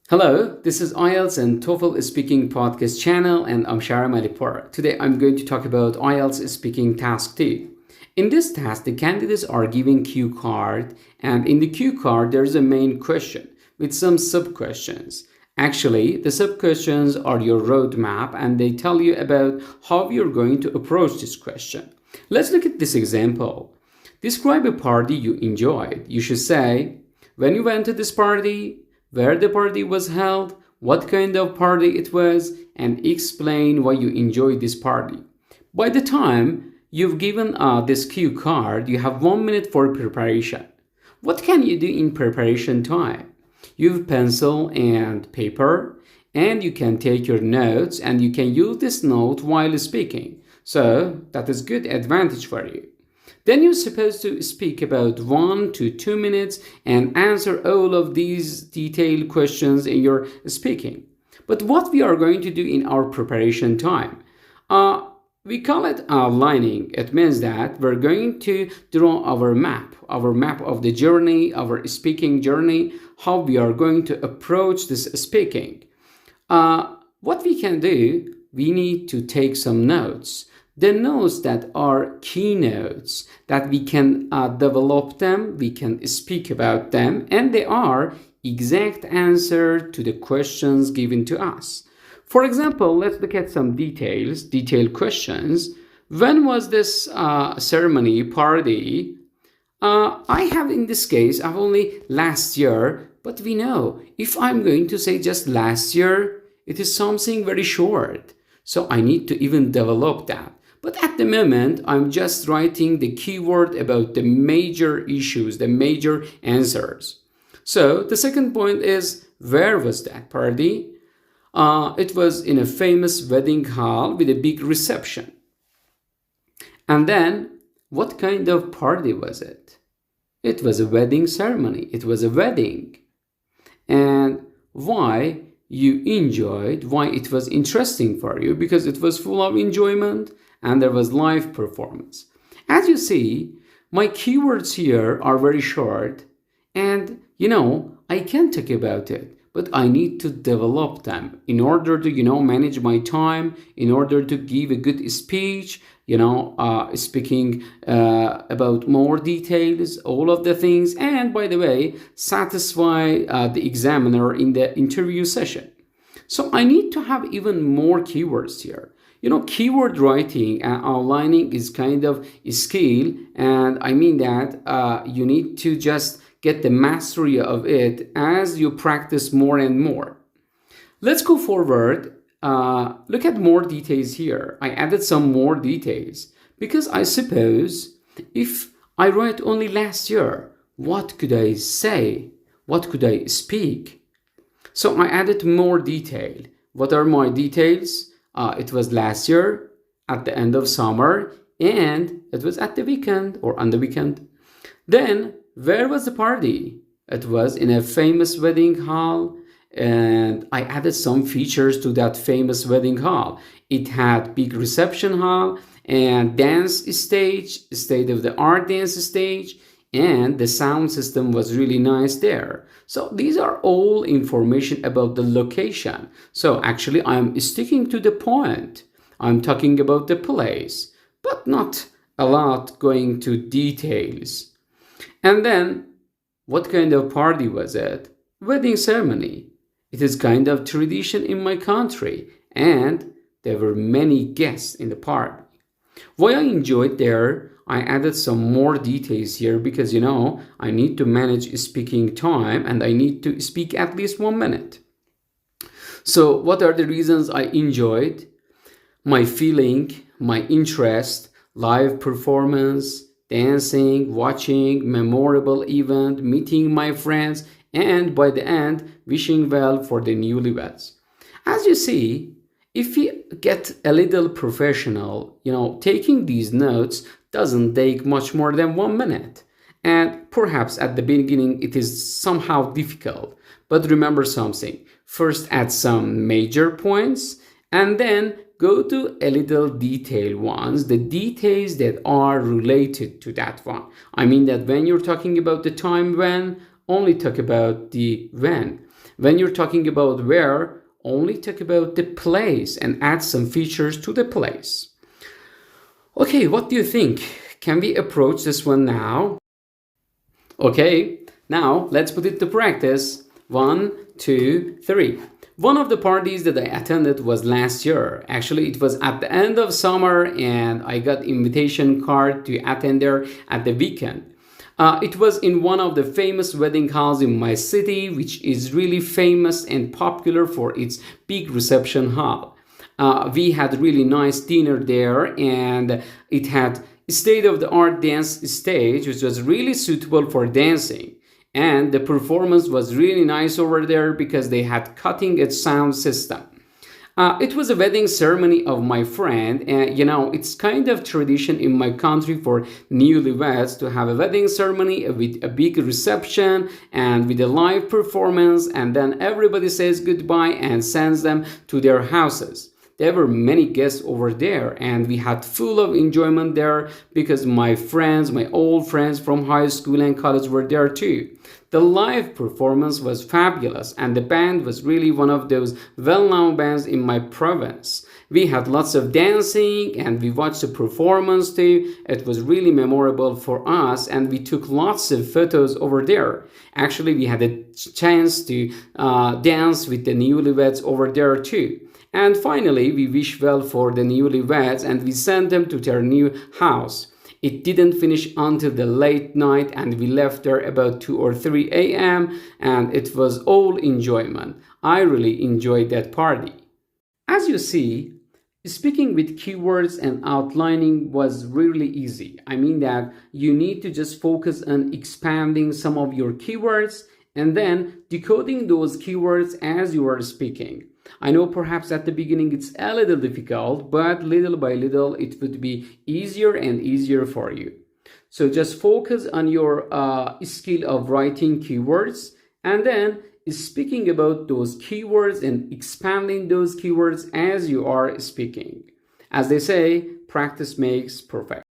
Hello, this is IELTS and TOEFL Speaking Podcast channel, and I'm Shara Malipur. Today I'm going to talk about IELTS Speaking Task 2. In this task, the candidates are given cue card, and in the cue card there's a main question with some sub-questions. Actually, the sub-questions are your roadmap and they tell you about how you're going to approach this question. Let's look at this example. Describe a party you enjoyed. You should say, when you went to this party, where the party was held, what kind of party it was, and explain why you enjoyed this party. By the time you've given this cue card, you have 1 minute for preparation. What can you do in preparation time? You have pencil and paper, and you can take your notes, and you can use this note while speaking. So that is good advantage for you. Then you're supposed to speak about 1 to 2 minutes and answer all of these detailed questions in your speaking. But what we are going to do in our preparation time? We call it outlining. It means that we're going to draw our map of the journey, our speaking journey, how we are going to approach this speaking. What we can do, we need to take some notes. The notes that are keynotes that we can develop them, we can speak about them, and they are exact answer to the questions given to us. For example, let's look at some detailed questions. When was this ceremony, party? I have in this case, I've only last year, but we know if I'm going to say just last year, it is something very short. So I need to even develop that. But at the moment, I'm just writing the keyword about the major issues, the major answers. So the second point is, where was that party? It was in a famous wedding hall with a big reception. And then, what kind of party was it? It was a wedding ceremony. It was a wedding. And why you enjoyed, why it was interesting for you? Because it was full of enjoyment and there was live performance. As you see, my keywords here are very short, and I can talk about it, but I need to develop them in order to manage my time, in order to give a good speech, speaking about more details, all of the things, and by the way, satisfy the examiner in the interview session. So I need to have even more keywords here. Keyword writing and outlining is kind of a skill, and I mean that you need to just get the mastery of it as you practice more and more. Let's go forward. Look at more details here. I added some more details because I suppose if I write only last year, what could I say? What could I speak? So I added more detail. What are my details? It was last year at the end of summer, and it was at the weekend or on the weekend. Then, where was the party? It was in a famous wedding hall, and I added some features to that famous wedding hall. It had big reception hall and dance stage, state-of-the-art dance stage, and the sound system was really nice there. So these are all information about the location. So actually I'm sticking to the point. I'm talking about the place, but not a lot going to details. And then, what kind of party was it? Wedding ceremony. It is kind of tradition in my country, and there were many guests in the party. Why I enjoyed there, I added some more details here because I need to manage speaking time and I need to speak at least 1 minute. So what are the reasons I enjoyed? My feeling, my interest, live performance, dancing, watching, memorable event, meeting my friends, and by the end, wishing well for the newlyweds. As you see, if we get a little professional, taking these notes doesn't take much more than 1 minute. And perhaps at the beginning it is somehow difficult. But remember something. First add some major points and then go to a little detailed ones, the details that are related to that one. I mean that when you're talking about the time when, only talk about the when. When you're talking about where, only talk about the place and add some features to the place. Okay, what do you think? Can we approach this one now? Okay, now let's put it to practice. 1, 2, 3. One of the parties that I attended was last year. Actually, it was at the end of summer and I got invitation card to attend there at the weekend. It was in one of the famous wedding halls in my city, which is really famous and popular for its big reception hall. We had really nice dinner there, and it had state-of-the-art dance stage, which was really suitable for dancing. And the performance was really nice over there because they had cutting-edge sound system. It was a wedding ceremony of my friend, and it's kind of tradition in my country for newlyweds to have a wedding ceremony with a big reception and with a live performance, and then everybody says goodbye and sends them to their houses. There were many guests over there, and we had full of enjoyment there because my friends, my old friends from high school and college were there too. The live performance was fabulous, and the band was really one of those well-known bands in my province. We had lots of dancing and we watched the performance too. It was really memorable for us, and we took lots of photos over there. Actually, we had a chance to dance with the newlyweds over there too. And finally, we wished well for the newlyweds and we sent them to their new house. It didn't finish until the late night, and we left there about 2 or 3 a.m. and it was all enjoyment. I really enjoyed that party. As you see, speaking with keywords and outlining was really easy. I mean that you need to just focus on expanding some of your keywords and then decoding those keywords as you are speaking. I know perhaps at the beginning it's a little difficult, but little by little it would be easier and easier for you. So just focus on your skill of writing keywords and then speaking about those keywords and expanding those keywords as you are speaking. As they say, practice makes perfect.